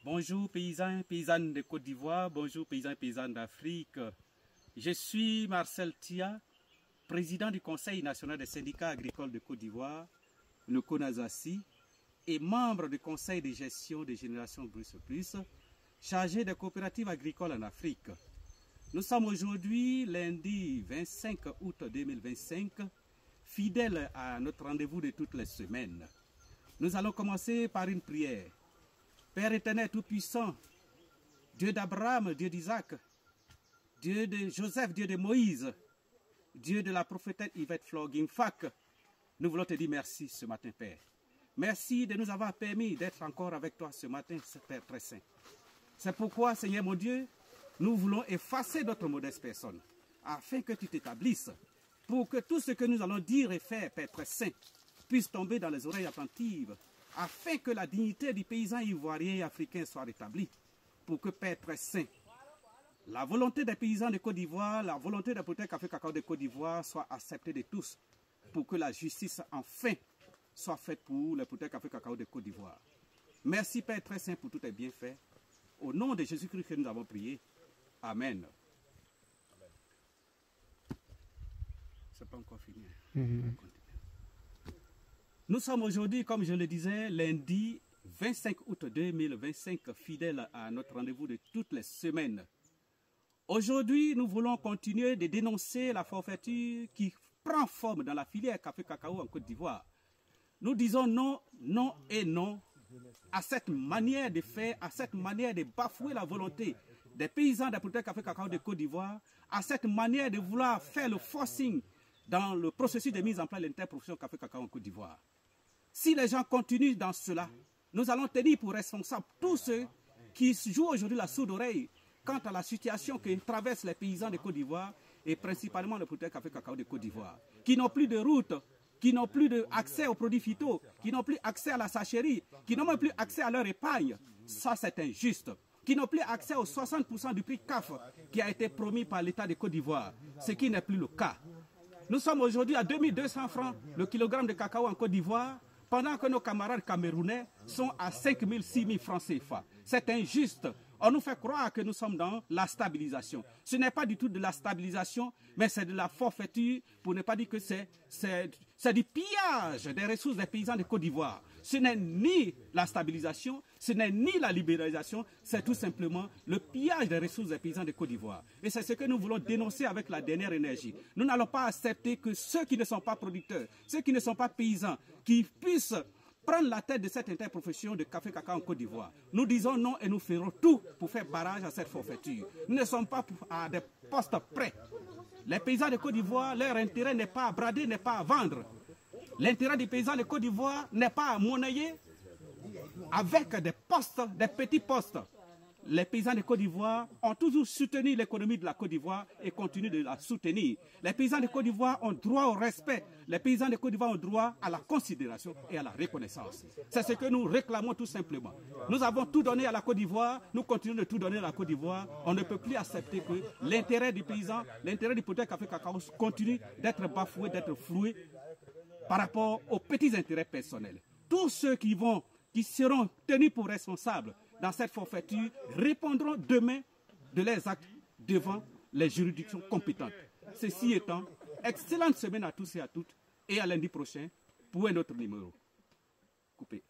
Bonjour paysans et paysannes de Côte d'Ivoire, bonjour paysans et paysannes d'Afrique. Je suis Marcel Tia, président du Conseil national des syndicats agricoles de Côte d'Ivoire, le CONASACI, et membre du Conseil de gestion des générations Bruce+, chargé des coopératives agricoles en Afrique. Nous sommes aujourd'hui lundi 25 août 2025, fidèles à notre rendez-vous de toutes les semaines. Nous allons commencer par une prière. Père éternel tout-puissant, Dieu d'Abraham, Dieu d'Isaac, Dieu de Joseph, Dieu de Moïse, Dieu de la prophétesse Yvette Flor-Guimfac, nous voulons te dire merci ce matin, Père. Merci de nous avoir permis d'être encore avec toi ce matin, Père très saint. C'est pourquoi, Seigneur mon Dieu, nous voulons effacer notre modeste personne, afin que tu t'établisses, pour que tout ce que nous allons dire et faire, Père très saint, puisse tomber dans les oreilles attentives, afin que la dignité du paysan ivoirien et africain soit rétablie, pour que, Père très saint, la volonté des paysans de Côte d'Ivoire, la volonté des producteurs café cacao de Côte d'Ivoire soit acceptée de tous, pour que la justice, enfin, soit faite pour les producteurs café cacao de Côte d'Ivoire. Merci, Père très saint, pour tous tes bienfaits. Au nom de Jésus-Christ que nous avons prié. Amen. C'est pas encore fini. Nous sommes aujourd'hui, comme je le disais, lundi 25 août 2025, fidèles à notre rendez-vous de toutes les semaines. Aujourd'hui, nous voulons continuer de dénoncer la forfaiture qui prend forme dans la filière café-cacao en Côte d'Ivoire. Nous disons non, non et non à cette manière de faire, à cette manière de bafouer la volonté des paysans des producteurs café-cacao de Côte d'Ivoire, à cette manière de vouloir faire le forcing dans le processus de mise en place de l'interprofession café-cacao en Côte d'Ivoire. Si les gens continuent dans cela, nous allons tenir pour responsables tous ceux qui jouent aujourd'hui la sourde oreille quant à la situation que traversent les paysans de Côte d'Ivoire et principalement les producteurs café-cacao de Côte d'Ivoire, qui n'ont plus de route, qui n'ont plus accès aux produits phyto, qui n'ont plus accès à la sacherie, qui n'ont même plus accès à leur épargne. Ça, c'est injuste. Qui n'ont plus accès aux 60% du prix CAF qui a été promis par l'État de Côte d'Ivoire, ce qui n'est plus le cas. Nous sommes aujourd'hui à 2200 francs le kilogramme de cacao en Côte d'Ivoire, pendant que nos camarades camerounais sont à 5 000, 6 000 francs CFA. C'est injuste. On nous fait croire que nous sommes dans la stabilisation. Ce n'est pas du tout de la stabilisation, mais c'est de la forfaiture, pour ne pas dire que c'est du pillage des ressources des paysans de Côte d'Ivoire. Ce n'est ni la stabilisation, ce n'est ni la libéralisation, c'est tout simplement le pillage des ressources des paysans de Côte d'Ivoire. Et c'est ce que nous voulons dénoncer avec la dernière énergie. Nous n'allons pas accepter que ceux qui ne sont pas producteurs, ceux qui ne sont pas paysans, qui puissent prendre la tête de cette interprofession de café-cacao en Côte d'Ivoire. Nous disons non et nous ferons tout pour faire barrage à cette forfaiture. Nous ne sommes pas à des postes prêts. Les paysans de Côte d'Ivoire, leur intérêt n'est pas à brader, n'est pas à vendre. L'intérêt des paysans de Côte d'Ivoire n'est pas à monnayer avec des postes, des petits postes. Les paysans de Côte d'Ivoire ont toujours soutenu l'économie de la Côte d'Ivoire et continuent de la soutenir. Les paysans de Côte d'Ivoire ont droit au respect. Les paysans de Côte d'Ivoire ont droit à la considération et à la reconnaissance. C'est ce que nous réclamons tout simplement. Nous avons tout donné à la Côte d'Ivoire, nous continuons de tout donner à la Côte d'Ivoire. On ne peut plus accepter que l'intérêt du paysan, l'intérêt du producteur café-cacao continue d'être bafoué, d'être floué par rapport aux petits intérêts personnels. Tous ceux qui seront tenus pour responsables dans cette forfaiture répondront demain de leurs actes devant les juridictions compétentes. Ceci étant, excellente semaine à tous et à toutes et à lundi prochain pour un autre numéro. Coupé.